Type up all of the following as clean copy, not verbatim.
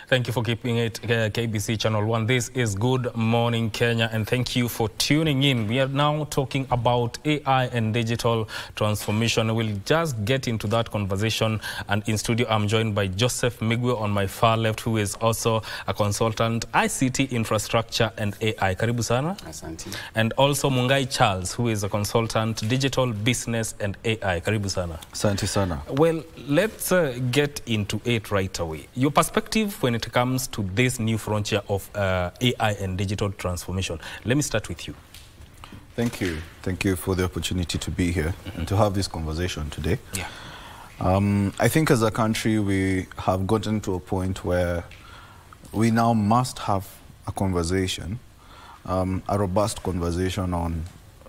Thank you for keeping it KBC Channel 1. This is Good Morning Kenya, and thank you for tuning in. We are now talking about AI and digital transformation. We'll just get into that conversation, and in studio I'm joined by Joseph Migwe on my far left, who is also a consultant ICT infrastructure and AI. Karibu sana. Asante. And also Mungai Charles, who is a consultant digital business and AI. Karibu sana. Asante sana. Well, let's get into it right away. Your perspective when it comes to this new frontier of AI and digital transformation. Let me start with you. Thank you. Thank you for the opportunity to be here and to have this conversation today. Yeah. I think as a country we have gotten to a point where we now must have a conversation, a robust conversation on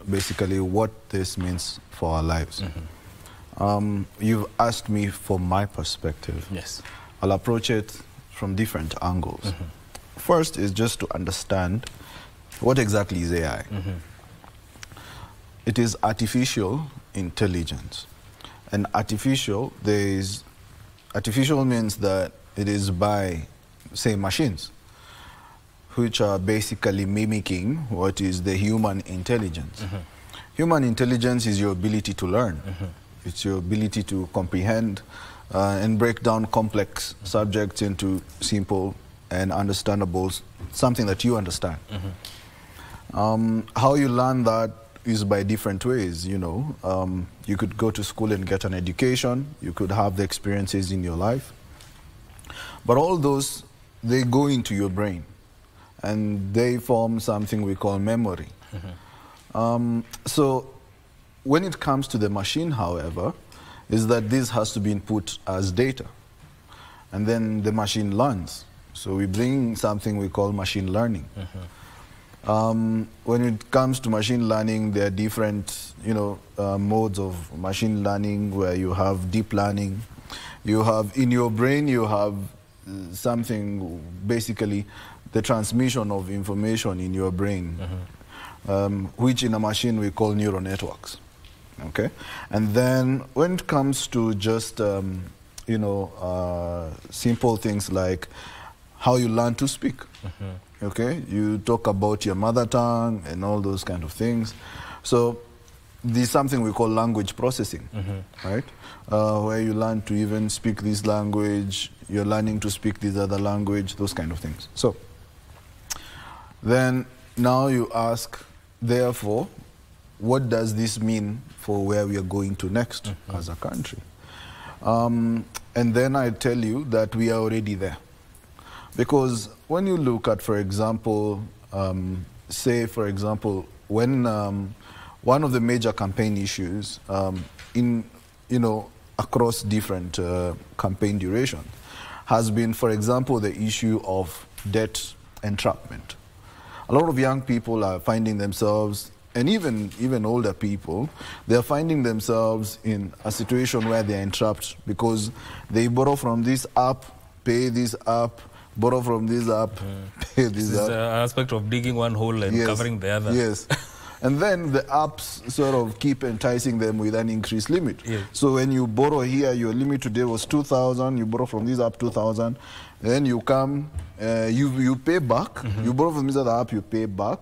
basically what this means for our lives. You've asked me for my perspective. Yes. I'll approach it from different angles. First is just to understand what exactly is AI. It is artificial intelligence. And artificial means that it is by, say, machines, which are basically mimicking what is the human intelligence. Human intelligence is your ability to learn. It's your ability to comprehend and break down complex subjects into simple and understandable, something that you understand. How you learn that is by different ways, you know. You could go to school and get an education. You could have the experiences in your life. But all those, they go into your brain, and they form something we call memory. So when it comes to the machine, however, is that this has to be input as data. And then the machine learns. So we bring something we call machine learning. When it comes to machine learning, there are different, you know, modes of machine learning where you have deep learning. You have, in your brain, you have something, basically, the transmission of information in your brain, which in a machine we call neural networks. Okay, and then when it comes to just you know, simple things like how you learn to speak. Okay, you talk about your mother tongue and all those kind of things. So there's something we call language processing, right? Where you learn to even speak this language, you're learning to speak this other language, those kind of things. So then now you ask, therefore, what does this mean for where we are going to next as a country? And then I tell you that we are already there. Because when you look at, for example, say, for example, when one of the major campaign issues in, you know, across different campaign duration has been, for example, the issue of debt entrapment. A lot of young people are finding themselves, and even older people, they're finding themselves in a situation where they're entrapped because they borrow from this app, pay this app, borrow from this app, pay this app. It's an aspect of digging one hole and covering the other. Yes. And then the apps sort of keep enticing them with an increased limit. Yes. So when you borrow here, your limit today was 2,000, you borrow from this app 2,000, then you come, you pay back, you borrow from this other app, you pay back,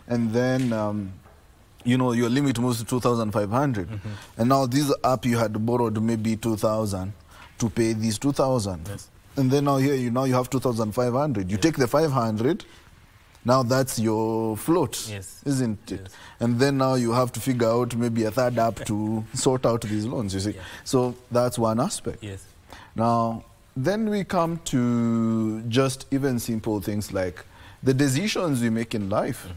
and then you know, your limit moves to 2,500. And now this app you had borrowed maybe 2,000 to pay these 2,000. Yes. And then now here you have 2,500. You take the 500, now that's your float, isn't it? Yes. And then now you have to figure out maybe a third app to sort out these loans, you see. So that's one aspect. Yes. Now, then we come to just even simple things like the decisions we make in life.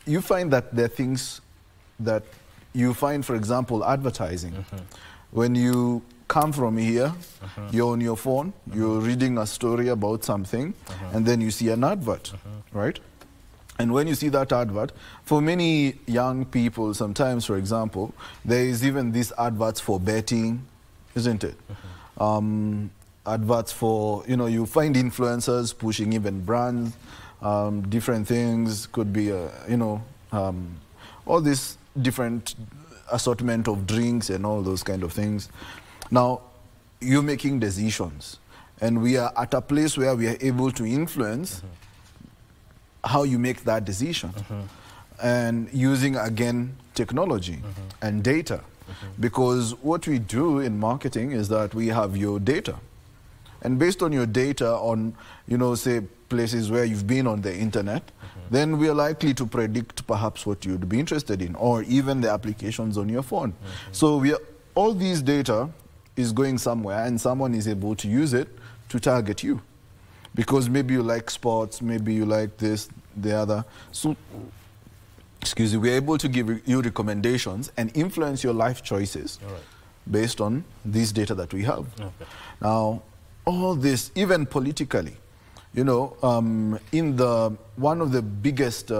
You find that there are things that you find, for example, advertising. When you come from here, you're on your phone, you're reading a story about something, and then you see an advert, right? And when you see that advert, for many young people, sometimes, for example, there is even these adverts for betting, isn't it? Adverts for, you know, you find influencers pushing even brands, different things, could be, you know, all this different assortment of drinks and all those kind of things. Now, you're making decisions. and we are at a place where we are able to influence how you make that decision. And using, again, technology and data. Because what we do in marketing is that we have your data. And based on your data on, you know, say, places where you've been on the internet, then we are likely to predict perhaps what you'd be interested in, or even the applications on your phone. So all these data is going somewhere, and someone is able to use it to target you. Because maybe you like sports, maybe you like this, the other. So, excuse me, we're able to give you recommendations and influence your life choices based on this data that we have. Now, all this, even politically, you know, one of the biggest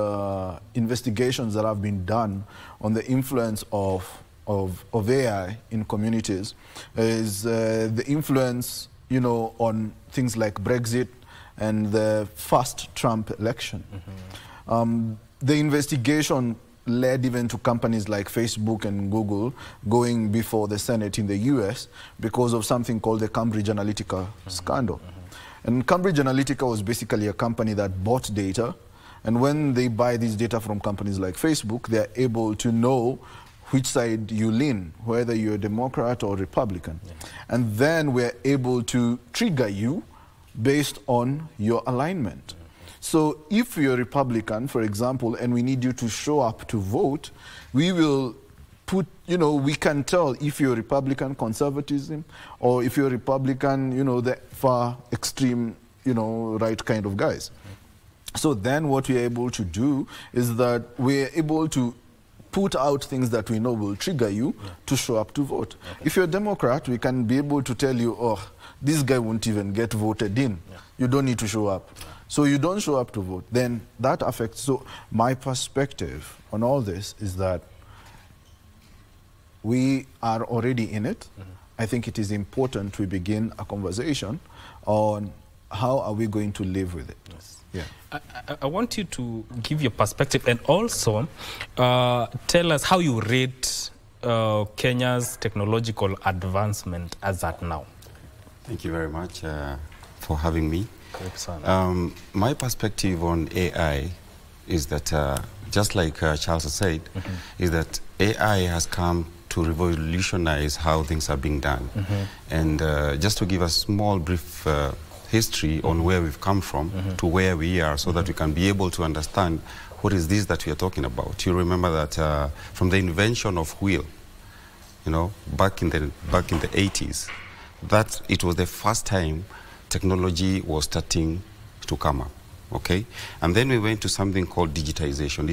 investigations that have been done on the influence of AI in communities is the influence, you know, on things like Brexit and the first Trump election. The investigation led even to companies like Facebook and Google going before the Senate in the US because of something called the Cambridge Analytica scandal. And Cambridge Analytica was basically a company that bought data, and when they buy this data from companies like Facebook, they're able to know which side you lean, whether you're a Democrat or Republican. And then we're able to trigger you based on your alignment. So if you're a Republican, for example, and we need you to show up to vote, we will put, you know, we can tell if you're Republican conservatism or if you're Republican, you know, the far extreme, you know, right kind of guys. So then what we're able to do is that we're able to put out things that we know will trigger you to show up to vote. If you're a Democrat, we can be able to tell you, oh, this guy won't even get voted in. You don't need to show up. So you don't show up to vote. Then that affects. So my perspective on all this is that we are already in it. I think it is important we begin a conversation on how are we going to live with it. Yeah. I want you to give your perspective and also tell us how you rate Kenya's technological advancement as at now. Thank you very much for having me. My perspective on AI is that, just like Charles has said, is that AI has come to revolutionize how things are being done. And just to give a small brief history on where we've come from to where we are, so that we can be able to understand what is this that we are talking about. You remember that from the invention of wheel, you know, back in the 80s, that it was the first time technology was starting to come up. Okay, and then we went to something called digitization.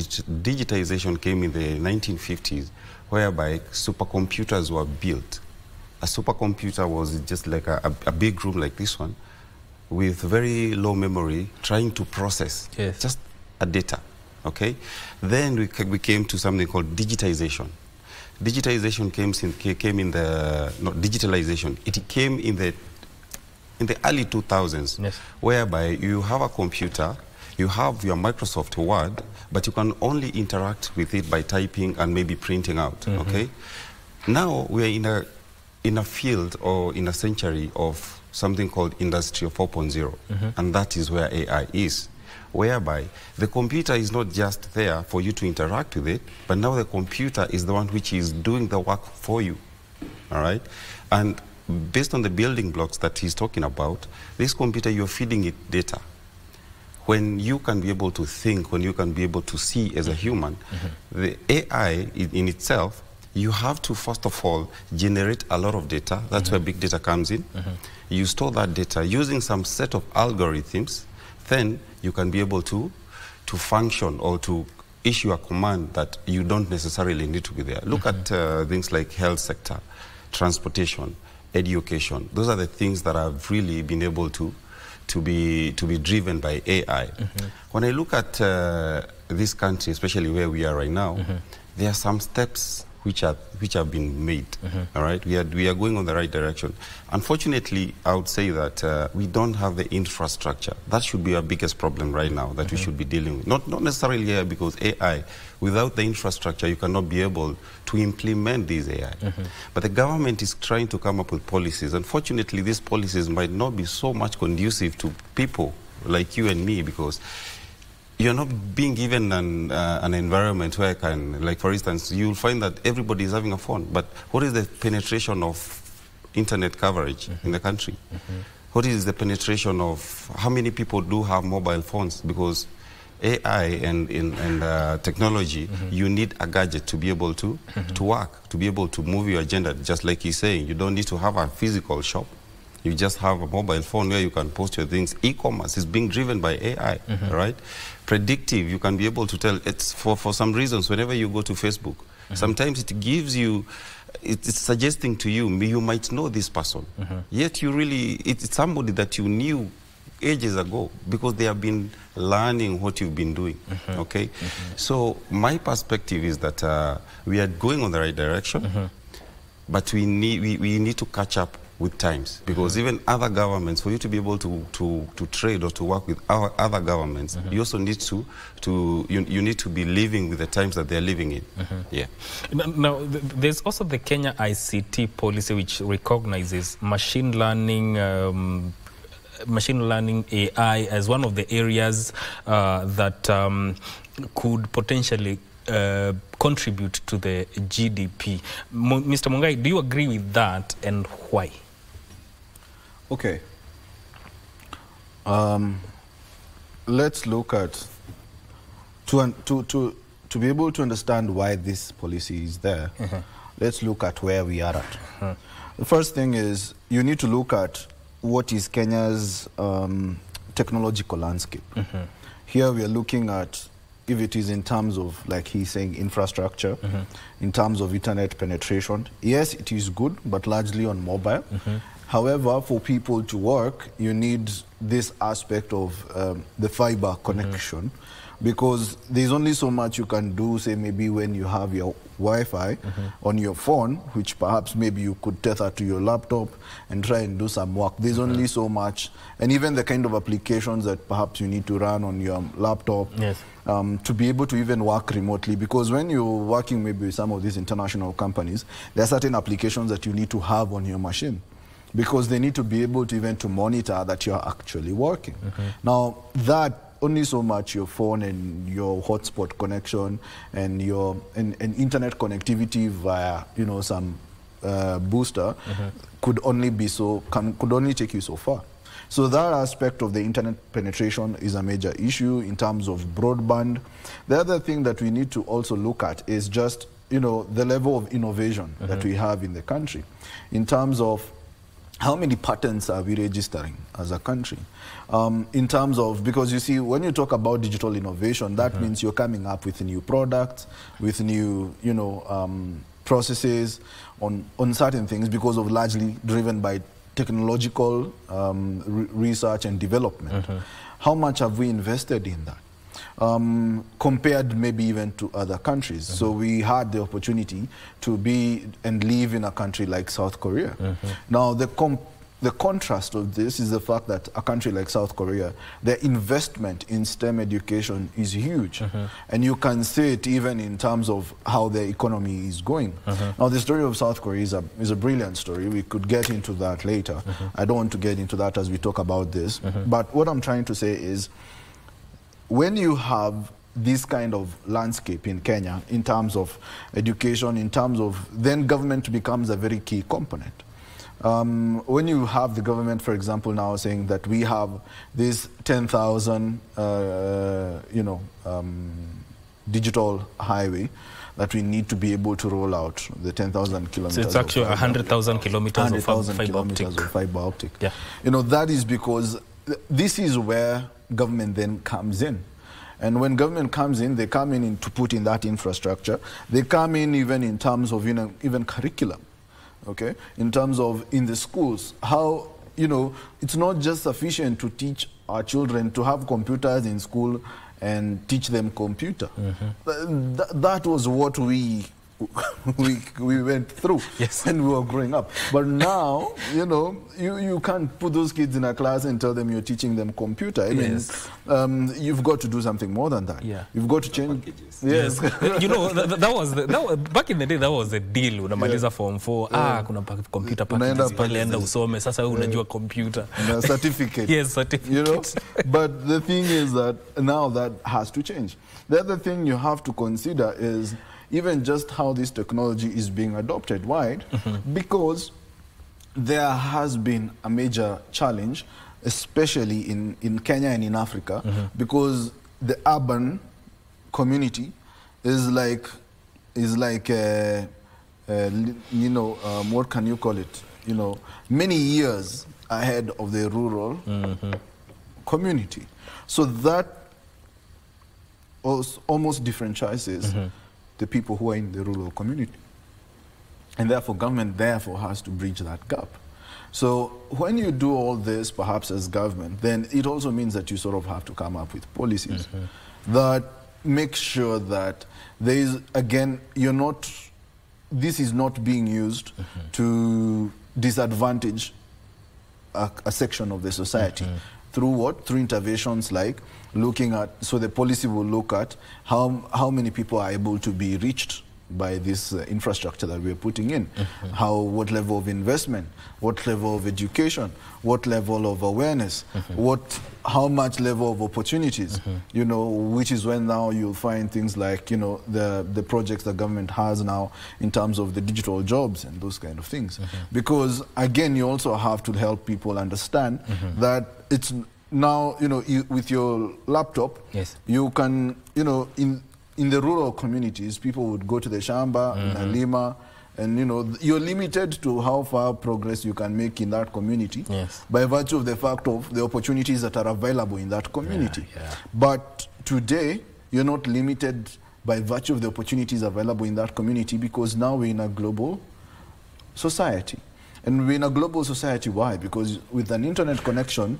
Digitization came in the 1950s, whereby supercomputers were built. A supercomputer was just like a big room like this one, with very low memory, trying to process just a data. Okay, then we came to something called digitization. Digitization came in the digitalization. It came in the early 2000s, whereby you have a computer, you have your Microsoft Word, but you can only interact with it by typing and maybe printing out, okay? Now we're in a field or in a century of something called Industry 4.0, and that is where AI is, whereby the computer is not just there for you to interact with it, but now the computer is the one which is doing the work for you, all right? And based on the building blocks that he's talking about, this computer, you're feeding it data. When you can be able to think, when you can be able to see as a human, the AI in itself, you have to first of all generate a lot of data. That's where big data comes in. You store that data using some set of algorithms, then you can be able to function or to issue a command that you don't necessarily need to be there. Look at things like health sector, transportation, education. Those are the things that have really been able to be driven by AI. When I look at this country, especially where we are right now, there are some steps which have been made. All right, we are going on the right direction. Unfortunately, I would say that we don't have the infrastructure. That should be our biggest problem right now that we should be dealing with. Not necessarily here, because AI, without the infrastructure, you cannot be able to implement these AI. But the government is trying to come up with policies. Unfortunately, these policies might not be so much conducive to people like you and me, because you're not being given an environment where I can, like for instance, you'll find that everybody is having a phone, but what is the penetration of internet coverage in the country? What is the penetration of how many people do have mobile phones? Because AI and technology, you need a gadget to be able to work, to be able to move your agenda. Just like he's saying, you don't need to have a physical shop. You just have a mobile phone where you can post your things. E-commerce is being driven by AI, right? Predictive, you can be able to tell. It's for some reasons, whenever you go to Facebook, sometimes it gives you, it's suggesting to you, you might know this person. Yet you really, it's somebody that you knew ages ago, because they have been learning what you've been doing, okay? So my perspective is that we are going on the right direction, but we need to catch up with times, because even other governments, for you to be able to trade or to work with our other governments, you also need you need to be living with the times that they're living in. Yeah. Now, there's also the Kenya ICT policy, which recognizes machine learning AI as one of the areas that could potentially contribute to the GDP. Mr. Mungai, do you agree with that, and why? Okay. Let's look at, to be able to understand why this policy is there, let's look at where we are at. The first thing is, you need to look at what is Kenya's technological landscape. Here we are looking at, if it is in terms of, like he's saying, infrastructure, in terms of internet penetration. Yes, it is good, but largely on mobile. However, for people to work, you need this aspect of the fiber connection, because there's only so much you can do, say maybe when you have your Wi-Fi on your phone, which perhaps maybe you could tether to your laptop and try and do some work. There's only so much, and even the kind of applications that perhaps you need to run on your laptop to be able to even work remotely, because when you're working maybe with some of these international companies, there are certain applications that you need to have on your machine, because they need to be able to even to monitor that you're actually working. Now, that only so much your phone and your hotspot connection and your and internet connectivity via, you know, some booster could only be could only take you so far. So that aspect of the internet penetration is a major issue in terms of broadband. The other thing that we need to also look at is just, you know, the level of innovation that we have in the country, in terms of how many patents are we registering as a country? In terms of, because you see, when you talk about digital innovation, that means you're coming up with new products, with new, you know, processes on certain things, because of largely driven by technological research and development. How much have we invested in that? Compared maybe even to other countries. So we had the opportunity to be and live in a country like South Korea. Now the contrast of this is the fact that a country like South Korea, the investment in STEM education is huge. And you can see it even in terms of how the economy is going. Now the story of South Korea is a brilliant story. We could get into that later. I don't want to get into that as we talk about this. But what I'm trying to say is, when you have this kind of landscape in Kenya, in terms of education, in terms of, then government becomes a very key component. When you have the government, for example, now saying that we have this 10,000, digital highway that we need to be able to roll out, the 10,000 kilometers. So it's actually 100,000 kilometers of fiber optic. Yeah. You know, that is because this is where government then comes in. And when government comes in, they come in to put in that infrastructure. They come in even in terms of, you know, even curriculum, okay? In terms of in the schools, how, you know, it's not just sufficient to teach our children to have computers in school and teach them computer. That was what we we went through when we were growing up. But now, you know, you can't put those kids in a class and tell them you're teaching them computer. I mean, you've got to do something more than that. Yeah. You've got to change. Yes. You know, that was back in the day, that was the deal. Unamaliza form 4, kuna computer packages pale enda usome, sasa unajua computer. Certificate. Yes, certificate. You know, but the thing is that now that has to change. The other thing you have to consider is even just how this technology is being adopted wide, because there has been a major challenge, especially in Kenya and in Africa, because the urban community is like you know, what can you call it? You know, many years ahead of the rural community. So that almost differentiates the people who are in the rural community. And therefore, government has to bridge that gap. So when you do all this, perhaps as government, then it also means that you sort of have to come up with policies that make sure that there is, again, this is not being used to disadvantage a section of the society. Through what? Through interventions like looking at, so the policy will look at how many people are able to be reached by this infrastructure that we're putting in. What level of investment, what level of education, what level of awareness, how much level of opportunities, you know, which is when now you'll find things like, you know, the projects the government has now in terms of the digital jobs and those kind of things. Because again, you also have to help people understand that it's now, you know, with your laptop, you can, you know, in the rural communities, people would go to the shamba, Nalima, and you know, you're limited to how far progress you can make in that community by virtue of the fact of the opportunities that are available in that community. But today, you're not limited by virtue of the opportunities available in that community, because now we're in a global society. And we're in a global society, why? Because with an internet connection,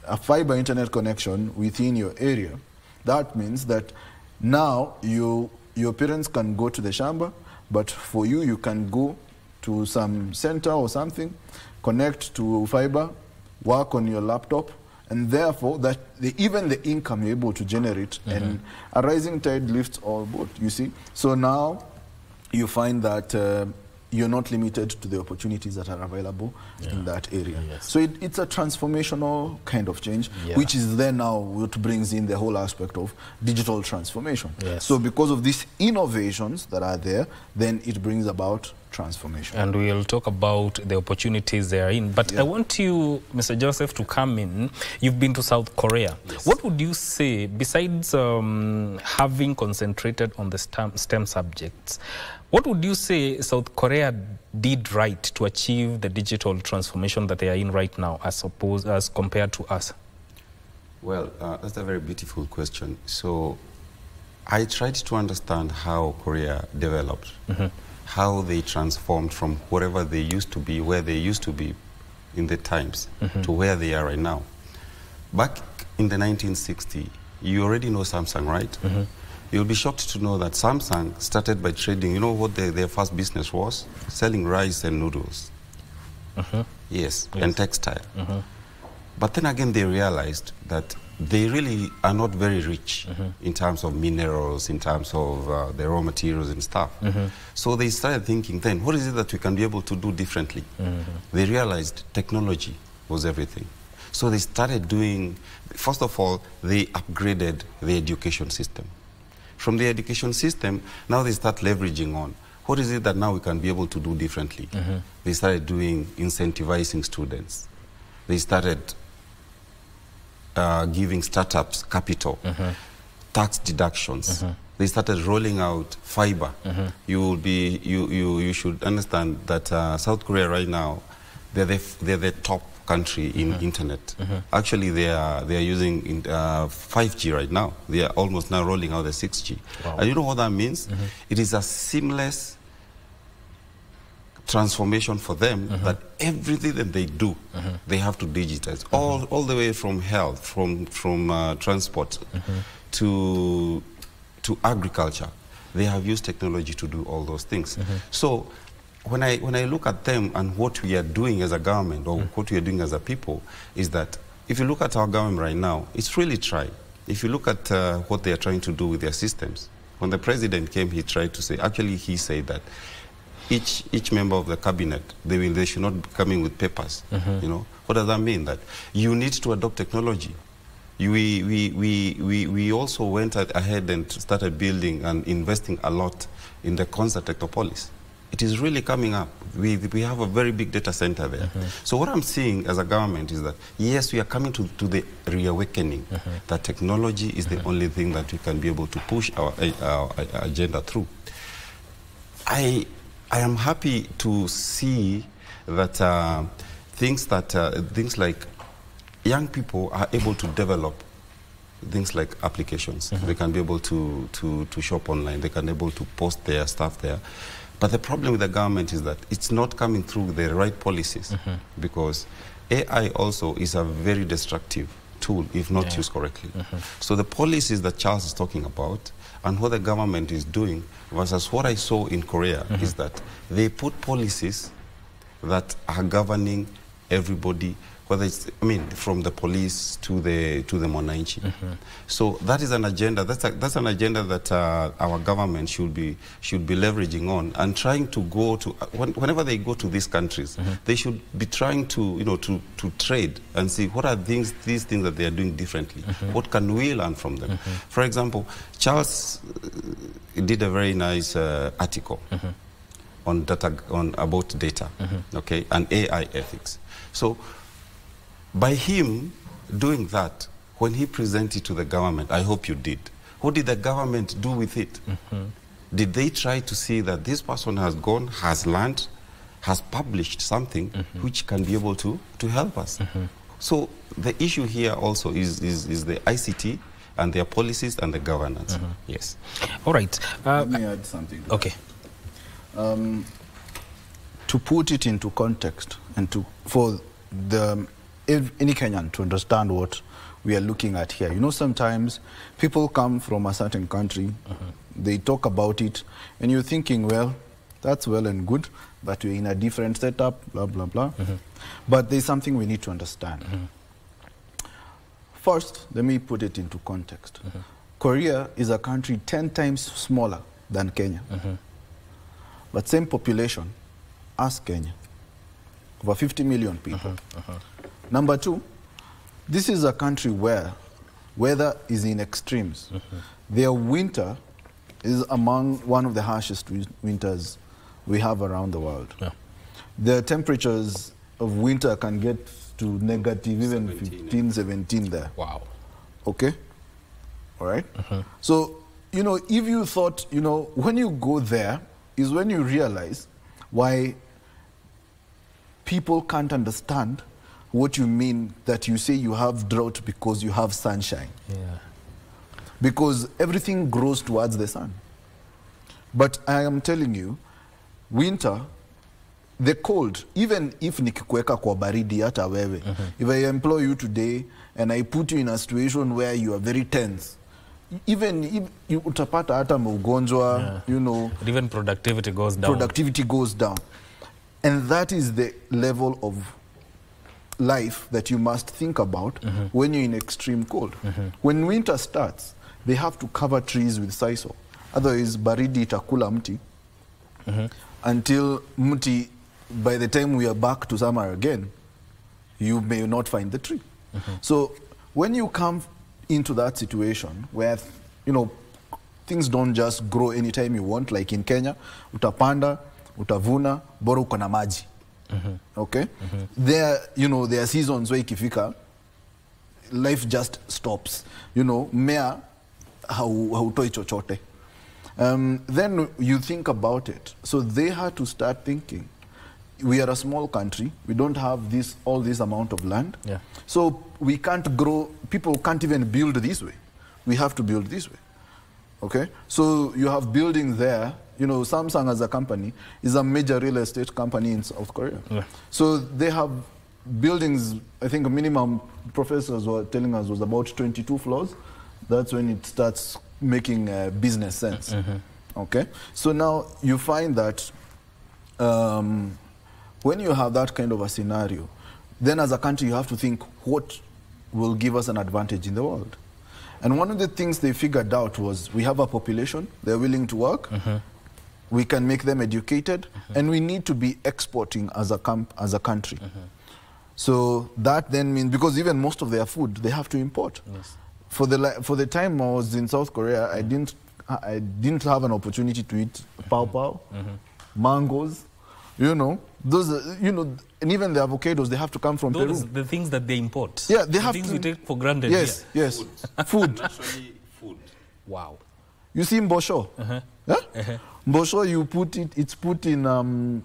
a fiber internet connection within your area, that means that now your parents can go to the shamba, but for you, you can go to some center or something, connect to fiber, work on your laptop, and therefore that even the income you're able to generate, and a rising tide lifts all boat, you see. So now you find that you're not limited to the opportunities that are available in that area. So it's a transformational kind of change, which is then now what brings in the whole aspect of digital transformation. So because of these innovations that are there, then it brings about transformation. And we'll talk about the opportunities they are in. But I want you, Mr. Joseph, to come in. You've been to South Korea. What would you say, besides having concentrated on the STEM subjects, what would you say South Korea did right to achieve the digital transformation that they are in right now, as compared to us? Well, that's a very beautiful question. So I tried to understand how Korea developed, how they transformed from wherever they used to be, where they used to be in the times, to where they are right now. Back in the 1960s, you already know Samsung, right? You'll be shocked to know that Samsung started by trading, you know what their first business was? Selling rice and noodles. And textile. But then again, they realized that they really are not very rich in terms of minerals, in terms of the raw materials and stuff. So they started thinking then, what is it that we can be able to do differently? They realized technology was everything. So they started doing, first of all, they upgraded the education system. From the education system, now they start leveraging on what is it that now we can be able to do differently. They started doing incentivizing students. They started giving startups capital, tax deductions. They started rolling out fiber. You should understand that South Korea right now, they're the top country in internet. Actually, they are using 5G right now. They are almost now rolling out the 6G. And you know what that means? It is a seamless transformation for them that everything that they do, they have to digitize. All the way from health, from transport to agriculture. they have used technology to do all those things. So when I look at them and what we are doing as a government or what we are doing as a people is that if you look at our government right now, it's really trying. If you look at what they are trying to do with their systems, when the president came, he tried to say, actually he said that each member of the cabinet, they should not be coming with papers. You know, what does that mean? That you need to adopt technology. We also went ahead and started building and investing a lot in the concert technopolis. It is really coming up. We have a very big data center there. So what I'm seeing as a government is that, yes, we are coming to the reawakening, that technology is the only thing that we can be able to push our agenda through. I am happy to see that things like young people are able to develop things like applications. They can be able to shop online. They can be able to post their stuff there. But the problem with the government is that it's not coming through the right policies, because AI also is a very destructive tool if not used correctly. So the policies that Charles is talking about and what the government is doing versus what I saw in Korea is that they put policies that are governing everybody, whether it's, I mean, from the police to the Mwananchi. So that is an agenda. That's an agenda that our government should be leveraging on and trying to go to. Whenever they go to these countries, they should be trying to to trade and see what are these things that they are doing differently. What can we learn from them? For example, Charles did a very nice article on about data, okay, and AI ethics. So by him doing that, when he presented to the government, I hope you did, what did the government do with it? Did they try to see that this person has gone, has learned, has published something which can be able to help us? So the issue here also is the ICT and their policies and the governance. Yes. All right. Let me add something. Okay. To put it into context and for any Kenyan to understand what we are looking at here. You know, sometimes people come from a certain country, they talk about it, and you're thinking, well, that's well and good, but we're in a different setup, blah, blah, blah. But there's something we need to understand. First, let me put it into context. Korea is a country 10 times smaller than Kenya. But same population as Kenya. Over 50 million people. Number two, this is a country where weather is in extremes. Their winter is among one of the harshest winters we have around the world. The temperatures of winter can get to negative even 15, 17 there. Wow. Okay? All right? So, you know, if you thought, you know, when you go there is when you realize why people can't understand what you mean that you say you have drought because you have sunshine. Because everything grows towards the sun. But I am telling you, winter, the cold, even if nikikuweka kwa baridi hata wewe, if I employ you today and I put you in a situation where you are very tense, even if you utapata hata maugonjwa, you know, even productivity goes down. Productivity goes down. And that is the level of life that you must think about when you're in extreme cold. When winter starts, they have to cover trees with sisal. Otherwise, baridi itakula mti until mti, by the time we are back to summer again, you may not find the tree. So when you come into that situation where, you know, things don't just grow anytime you want, like in Kenya, utapanda, utavuna, bora uko na maji. Okay? There, you know, there are seasons where ikifika, life just stops. You know, mmea hautoi chochote. Then you think about it. So they had to start thinking. We are a small country. We don't have all this amount of land. So we can't grow. People can't even build this way. We have to build this way. Okay? So you have buildings there. You know, Samsung as a company is a major real estate company in South Korea. So they have buildings, I think a minimum professors were telling us was about 22 floors. That's when it starts making business sense. Okay? So now you find that when you have that kind of a scenario, then as a country you have to think what will give us an advantage in the world. And one of the things they figured out was we have a population, they're willing to work, we can make them educated, and we need to be exporting as a country. So that then means, because even most of their food, they have to import. Yes. For the time I was in South Korea, I didn't have an opportunity to eat pao, mangoes, you know, those, and even the avocados, they have to come from Peru. Those are the things that they import. Yeah, they have things to. we take for granted. Yes, here. yes. Food. Naturally, food. Wow. You see mbosho? Yeah? Mbosho, you put it, it's put in,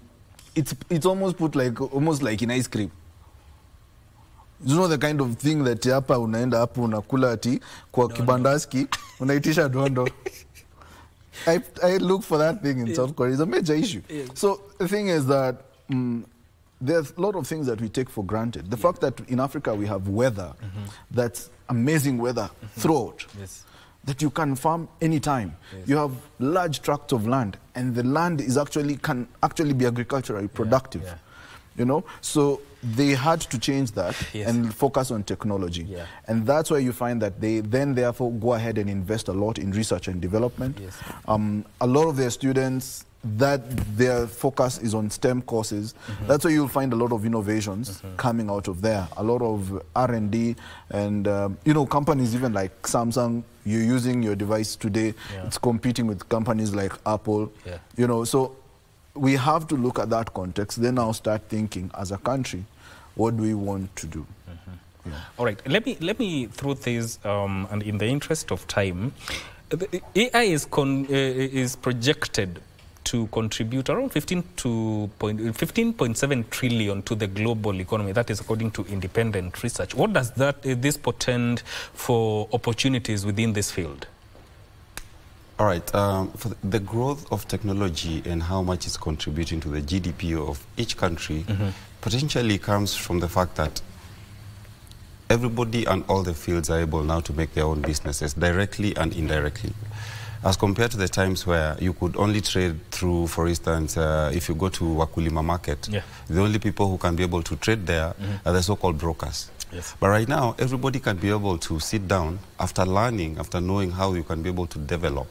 it's almost put almost like in ice cream. You know the kind of thing that hapa unaenda hapo unakula ati kwa kibandaski unaitisha dondo. I look for that thing in South Korea. It's a major issue. So the thing is that there's a lot of things that we take for granted. The fact that in Africa we have weather, that's amazing weather throughout, that you can farm anytime. You have large tracts of land, and the land is can actually be agriculturally productive. You know, so they had to change that and focus on technology. And that's why you find that they then therefore go ahead and invest a lot in research and development. A lot of their students, that their focus is on STEM courses. That's why you'll find a lot of innovations coming out of there. A lot of R&D and, you know, companies even like Samsung, you're using your device today, it's competing with companies like Apple, you know, so we have to look at that context, then now start thinking as a country, what do we want to do? All right, let me through this, and in the interest of time, the AI is projected to contribute around 15.7 trillion to the global economy. That is according to independent research. What does this portend for opportunities within this field? All right, for the growth of technology and how much it's contributing to the GDP of each country potentially comes from the fact that everybody and all the fields are able now to make their own businesses directly and indirectly. As compared to the times where you could only trade through, for instance, if you go to Wakulima market, the only people who can be able to trade there are the so-called brokers. But right now, everybody can be able to sit down after learning, after knowing how you can be able to develop.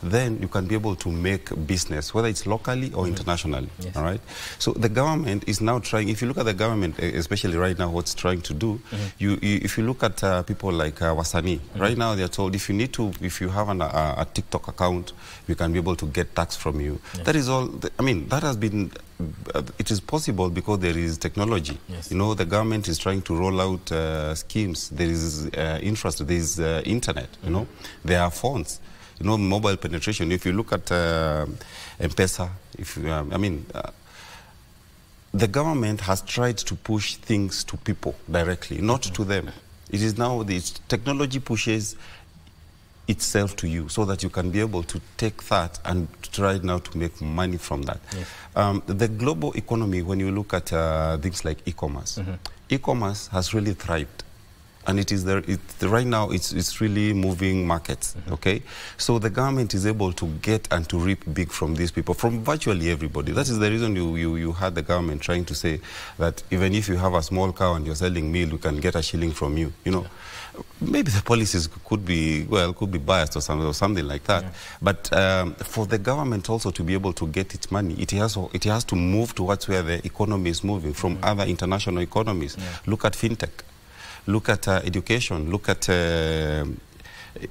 Then you can be able to make business, whether it's locally or internationally. All right. So the government is now trying. If you look at the government, especially right now, what's trying to do, if you look at people like Wasani, right now they are told if you have a TikTok account, we can be able to get tax from you. That is all. I mean, that has been. It is possible because there is technology. You know, the government is trying to roll out schemes. There is infrastructure, there is internet, you know. There are phones, you know, mobile penetration. If you look at M-Pesa, the government has tried to push things to people directly, not to them. It is now the technology pushes itself to you so that you can be able to take that and try now to make money from that. The global economy, when you look at things like e-commerce, e-commerce has really thrived. And it is there. Right now, it's really moving markets. Okay, so the government is able to get and to reap big from these people, from virtually everybody. That is the reason you had the government trying to say that even if you have a small cow and you're selling meal, you can get a shilling from you. You know, maybe the policies could be biased or something like that. But for the government also to be able to get its money, it has to move towards where the economy is moving from other international economies. Look at fintech. Look at education, look at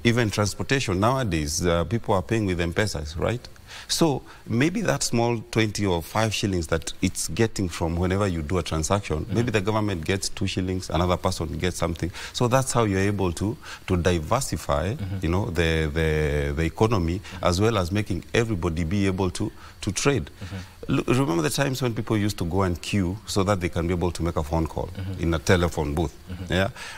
even transportation. Nowadays, people are paying with M-Pesas, right? So maybe that small 20 or 5 shillings that it's getting from whenever you do a transaction, maybe the government gets 2 shillings, another person gets something. So that's how you're able to diversify, you know, the economy, as well as making everybody be able to trade. Remember the times when people used to go and queue so that they can be able to make a phone call in a telephone booth.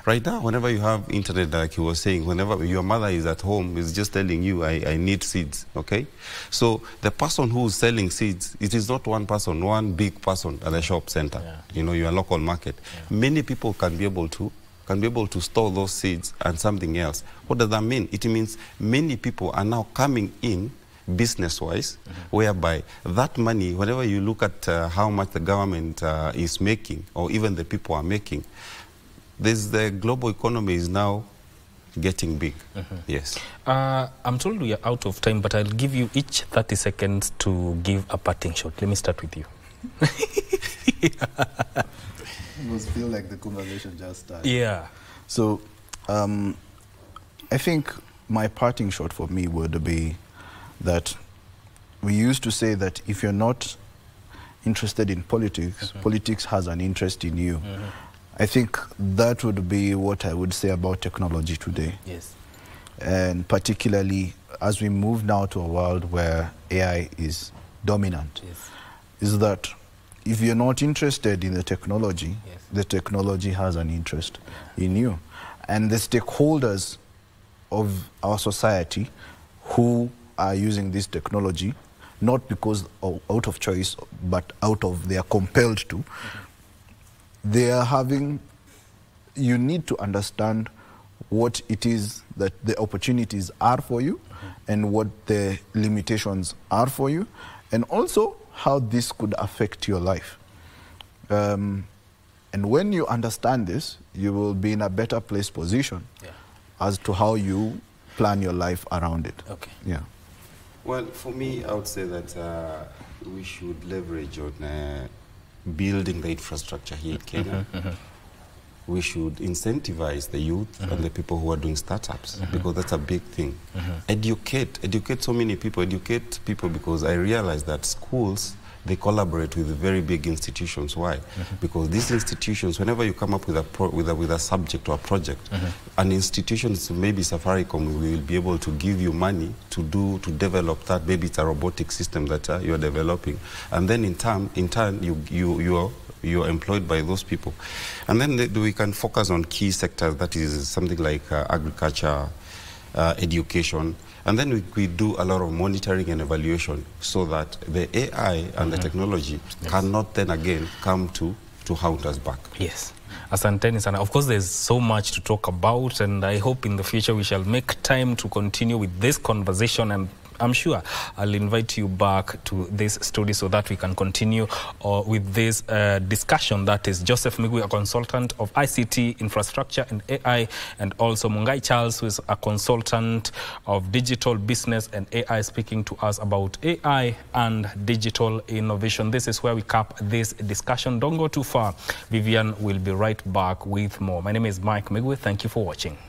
Right now, whenever you have internet, like you were saying, whenever your mother is at home, is just telling you, I need seeds, okay? So the person who is selling seeds, it is not one person, one big person at the shop center, you know, your local market. Many people can be able to store those seeds and something else. What does that mean? It means many people are now coming in business-wise, whereby that money, whenever you look at how much the government is making, or even the people are making, the global economy is now getting big. Yes. I'm told we are out of time, but I'll give you each 30 seconds to give a parting shot. Let me start with you. It must feel like the conversation just started. Yeah. So, I think my parting shot for me would be that we used to say that if you're not interested in politics, politics has an interest in you. I think that would be what I would say about technology today. Yes. And particularly as we move now to a world where AI is dominant, is that if you're not interested in the technology, the technology has an interest in you. And the stakeholders of our society who are using this technology, not because out of choice, but out of they are compelled to, they are having, you need to understand what it is that the opportunities are for you and what the limitations are for you, and also how this could affect your life. And when you understand this, you will be in a better position as to how you plan your life around it. Okay. Yeah. Well, for me, I would say that we should leverage on building the infrastructure here in Kenya. We should incentivize the youth and the people who are doing startups, because that's a big thing. Educate so many people, educate people, because I realize that schools, they collaborate with very big institutions. Why? Because these institutions, whenever you come up with a subject or a project, an institution, maybe Safaricom, will be able to give you money to develop that. Maybe it's a robotic system that you are developing, and then in turn you're employed by those people. And then we can focus on key sectors, that is something like agriculture, education, and then we do a lot of monitoring and evaluation so that the AI and the technology cannot then again come to haunt us back. Yes. Asanteni sana. Of course, there's so much to talk about, and I hope in the future we shall make time to continue with this conversation, and I'm sure I'll invite you back to this studio so that we can continue with this discussion. That is Joseph Migui, a consultant of ICT, infrastructure and AI, and also Mungai Charles, who is a consultant of digital business and AI, speaking to us about AI and digital innovation. This is where we cap this discussion. Don't go too far. Vivian will be right back with more. My name is Mike Migui. Thank you for watching.